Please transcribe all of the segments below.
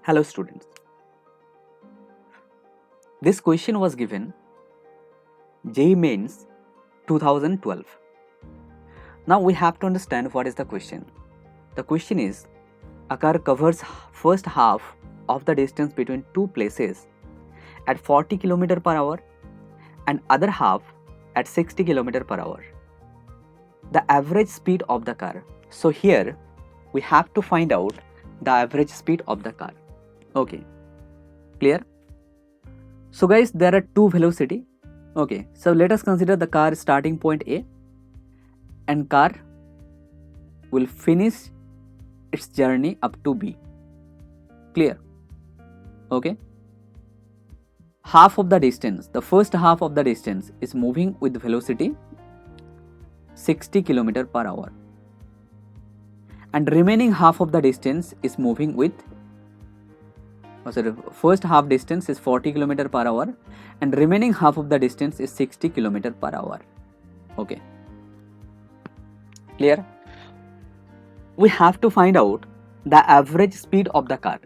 Hello students. This question was given JEE Mains 2012. Now we have to understand what is the question. The question is, a car covers first half of the distance between two places at 40 km per hour and other half at 60 km per hour. The average speed of the car. So here we have to find out the average speed of the car. Okay, clear? So guys, there are two velocity. Okay, so let us consider the car starting point A and car will finish its journey up to B. Clear? Okay. Half of the distance, the first half of the distance is moving with velocity 60 km per hour. And remaining half of the distance is moving with first half distance is 40 km per hour and remaining half of the distance is 60 km per hour. Okay, clear? We have to find out the average speed of the car.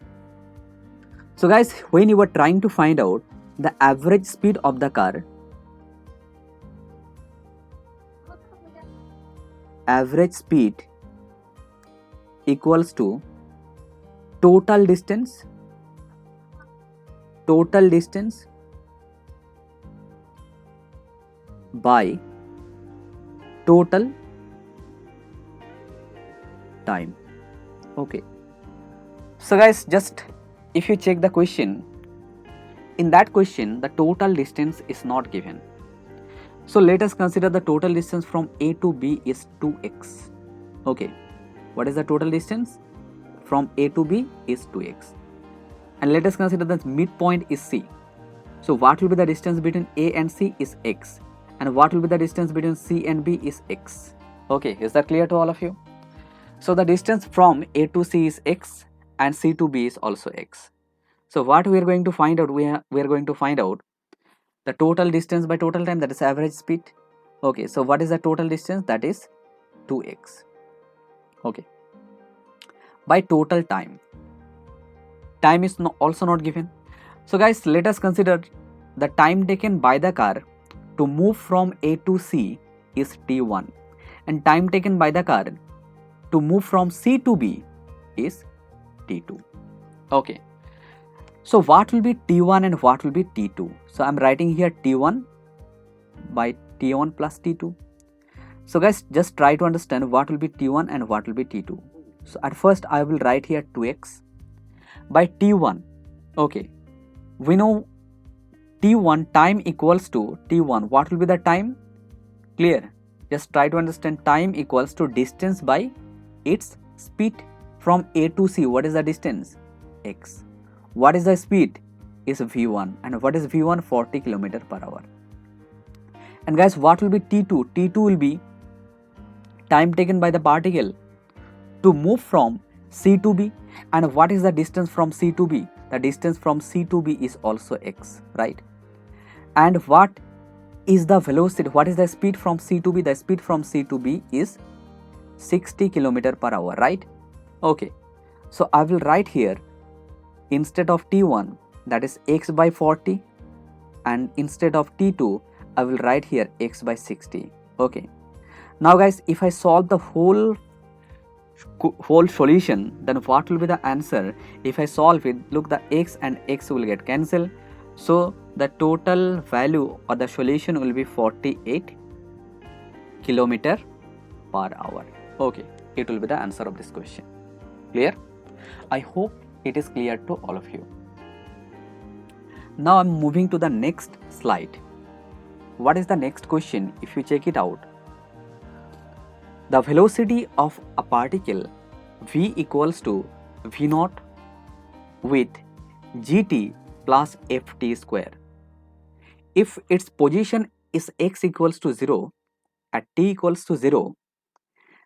So guys, when you are trying to find out the average speed of the car, average speed equals to total distance by total time. Okay, so guys, just if you check the question, in that question the total distance is not given. So let us consider the total distance from A to B is 2x. Okay, what is the total distance from A to B is 2x. And let us consider the midpoint is C. So what will be the distance between A and C is x, and what will be the distance between C and B is x. Okay, is that clear to all of you? So the distance from A to C is x and C to B is also x. So what we are going to find out, we are going to find out the total distance by total time, that is average speed. Okay, so what is the total distance? That is 2x. Okay, by total time. Time is also not given. So guys, let us consider the time taken by the car to move from A to C is t1 and time taken by the car to move from C to B is t2. Okay, so what will be t1 and what will be t2? So I'm writing here t1 by t1 plus t2. So guys, just try to understand what will be t1 and what will be t2. So at first I will write here 2x by t1. Okay, we know t1 time equals to t1. What will be the time? Clear? Just try to understand. Time equals to distance by its speed from A to C. What is the distance? X. What is the speed? Is v1. And what is v1? 40 km per hour. And guys, what will be t2? T2 will be time taken by the particle to move from C to B. And what is the distance from C to B? The distance from C to B is also x, right? And what is the velocity? What is the speed from C to B? The speed from C to B is 60 km per hour, right? Okay, so I will write here, instead of t1, that is x by 40, and instead of t2, I will write here x by 60. Okay, now guys, if I solve the whole solution, then what will be the answer? If I solve it, look, the x and x will get cancelled, so the total value or the solution will be 48 km per hour. Okay, it will be the answer of this question. Clear? I hope it is clear to all of you. Now I'm moving to the next slide. What is the next question? If you check it out, the velocity of a particle v equals to v naught with gt plus ft square. If its position is x equals to 0 at t equals to 0,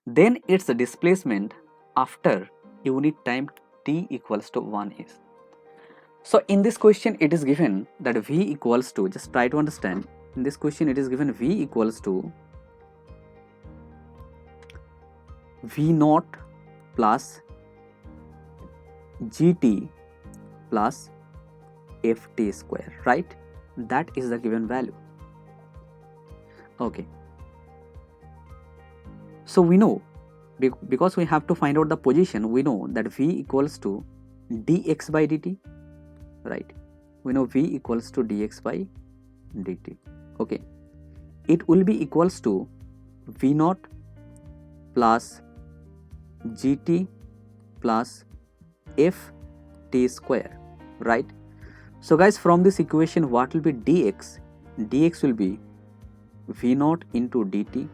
then its displacement after unit time t equals to 1 is. So in this question it is given that v equals to, just try to understand, in this question it is given v equals to v naught plus gt plus ft square, right? That is the given value. Okay, so we know, because we have to find out the position, we know that v equals to dx by dt, right? We know v equals to dx by dt. Okay, it will be equals to v naught plus gt plus ft square, right? So guys, from this equation, what will be dx? Dx will be v naught into dt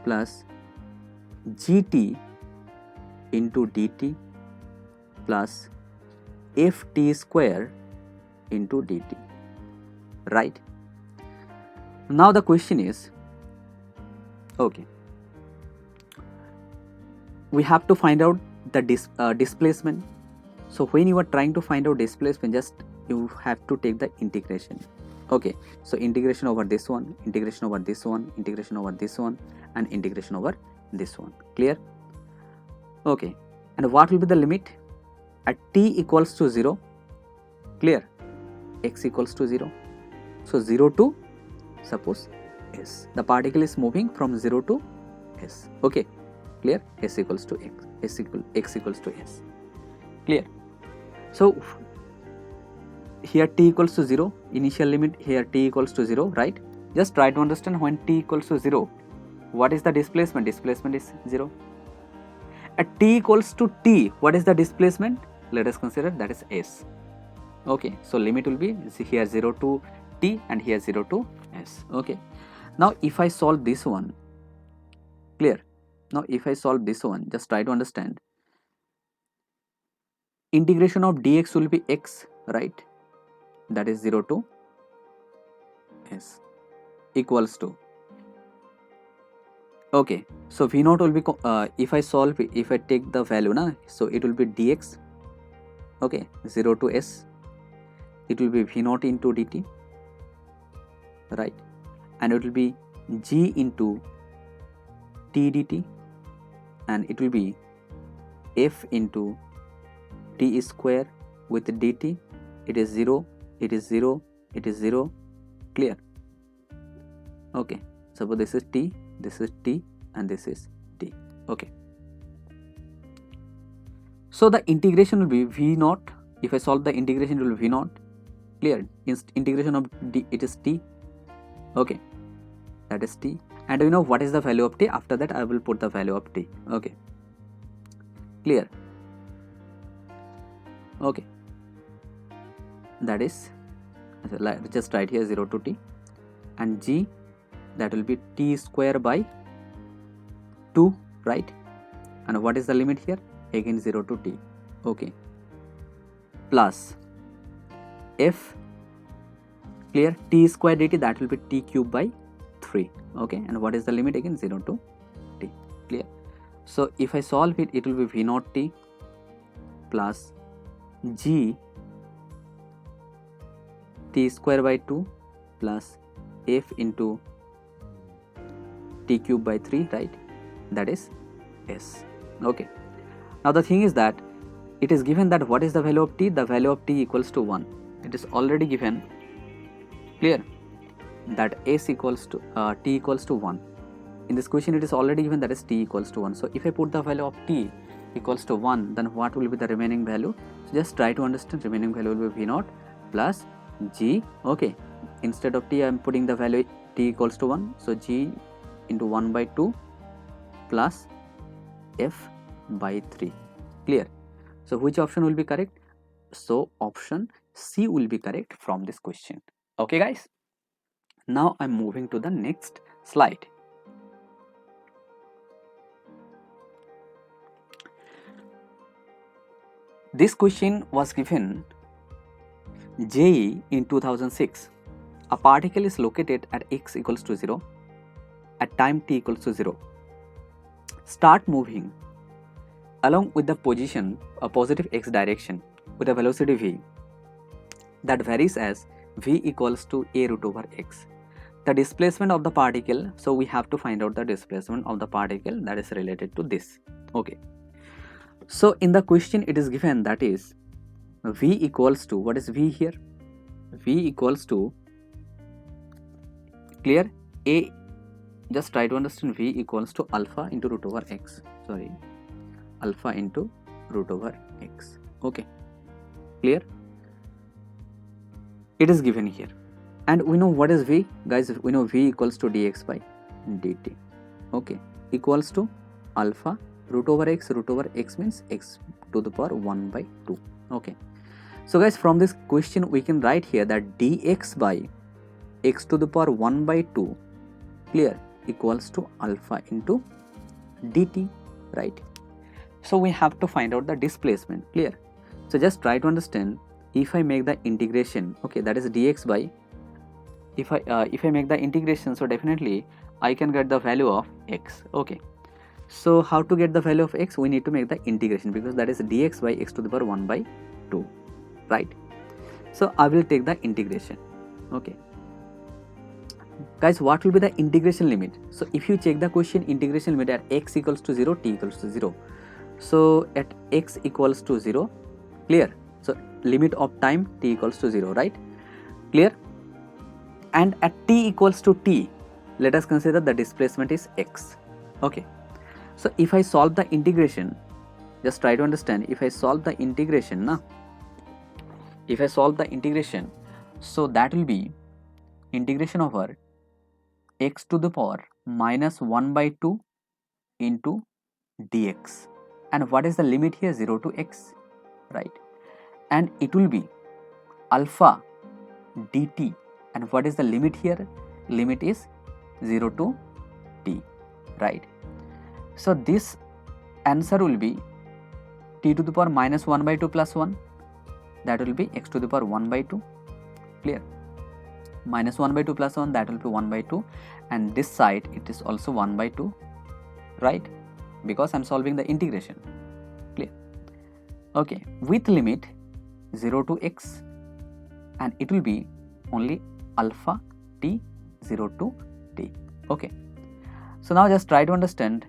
plus gt into dt plus ft square into dt, right? Now the question is, okay, we have to find out the displacement. So when you are trying to find out displacement, just you have to take the integration. Okay, so integration over this one, integration over this one, integration over this one, and integration over this one. Clear? Okay, and what will be the limit at t equals to 0? Clear? X equals to 0. So 0 to, suppose, s. The particle is moving from 0 to s. Okay, clear? S equals to x, x equals to s. Clear? So here t equals to 0, initial limit, here t equals to 0, right? Just try to understand, when t equals to 0, what is the displacement? Displacement is 0. At t equals to t, what is the displacement? Let us consider that is s. Okay, so limit will be here 0 to t and here 0 to s. Okay, now if I solve this one, clear? Now if I solve this one, just try to understand. Integration of dx will be x, right? That is 0 to s equals to, okay, so v naught will be, if I solve it, if I take the value na, so it will be dx, okay, 0 to s, it will be v naught into dt, right? And it will be g into t dt, and it will be f into t square with dt. It is 0, it is 0, it is 0. Clear? Okay, suppose this is t, and this is t. Okay, so the integration will be v naught. If I solve the integration, it will be v naught. Clear? Integration of d, it is t. Okay, that is t. And you know what is the value of t? After that I will put the value of t. Okay, clear? Okay, that is, just write here 0 to t, and g, that will be t square by 2, right? And what is the limit here? Again 0 to t. Okay, plus f, clear, t square dt, that will be t cube by 3. Okay, and what is the limit? Again 0 to t. Clear? So if I solve it, it will be v naught t plus g t square by 2 plus f into t cube by 3, right? That is s. Okay, now the thing is that it is given that what is the value of t? The value of t equals to 1. It is already given. Clear? That s equals to t equals to 1. In this question it is already given that is t equals to 1. So if I put the value of t equals to 1, then what will be the remaining value? So just try to understand, remaining value will be v naught plus g. Okay, instead of t I am putting the value t equals to 1, so g into 1 by 2 plus f by 3. Clear? So which option will be correct? So option C will be correct from this question. Okay guys, now I'm moving to the next slide. This question was given JEE in 2006. A particle is located at x equals to 0 at time t equals to 0. Start moving along with the position a positive x direction with a velocity v that varies as v equals to a root over x. The displacement of the particle, so we have to find out the displacement of the particle that is related to this. Okay, so in the question it is given that is v equals to, what is v here? V equals to, clear, a, just try to understand, v equals to alpha into root over x, sorry, alpha into root over x. Okay, clear? It is given here, and we know what is v, guys. We know v equals to dx by dt. Okay, equals to alpha root over x means x to the power 1 by 2. Okay, so guys, from this question we can write here that dx by x to the power 1 by 2, clear, equals to alpha into dt, right? So we have to find out the displacement, clear? So just try to understand, if I make the integration, okay, that is dx by, if I make the integration, so definitely I can get the value of x. Okay, so how to get the value of x? We need to make the integration, because that is dx by x to the power 1 by 2, right? So I will take the integration. Okay, guys, what will be the integration limit? So if you check the question, integration limit at x equals to 0, t equals to 0. So at x equals to 0, clear, so limit of time t equals to 0, right? Clear? And at t equals to t, let us consider the displacement is x. Okay, so if I solve the integration, just try to understand, if I solve the integration, if I solve the integration, so that will be integration over x to the power minus 1 by 2 into dx, and what is the limit here? 0 to x, right? And it will be alpha dt, and what is the limit here? Limit is 0 to t, right? So this answer will be t to the power minus 1 by 2 plus 1, that will be x to the power 1 by 2, clear? Minus 1 by 2 plus 1, that will be 1 by 2, and this side it is also 1 by 2, right? Because I am solving the integration, clear? Okay, with limit 0 to x, and it will be only alpha t 0 to t. Okay, so now just try to understand,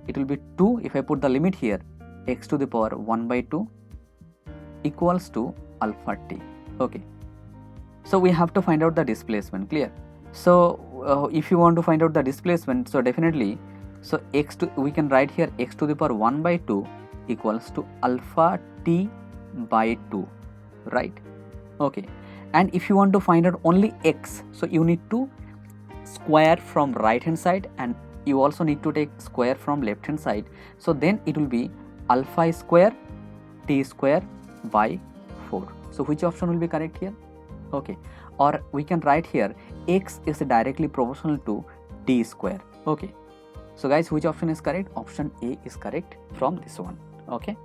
it will be 2, if I put the limit here, x to the power 1 by 2 equals to alpha t. Okay, so we have to find out the displacement, clear? So if you want to find out the displacement, so definitely, so x to, we can write here x to the power 1 by 2 equals to alpha t by 2, right? Okay, and if you want to find out only x, so you need to square from right hand side, and you also need to take square from left hand side, so then it will be alpha square t square by 4. So which option will be correct here? Okay, or we can write here x is directly proportional to t square. Okay, so guys, which option is correct? Option A is correct from this one. Okay.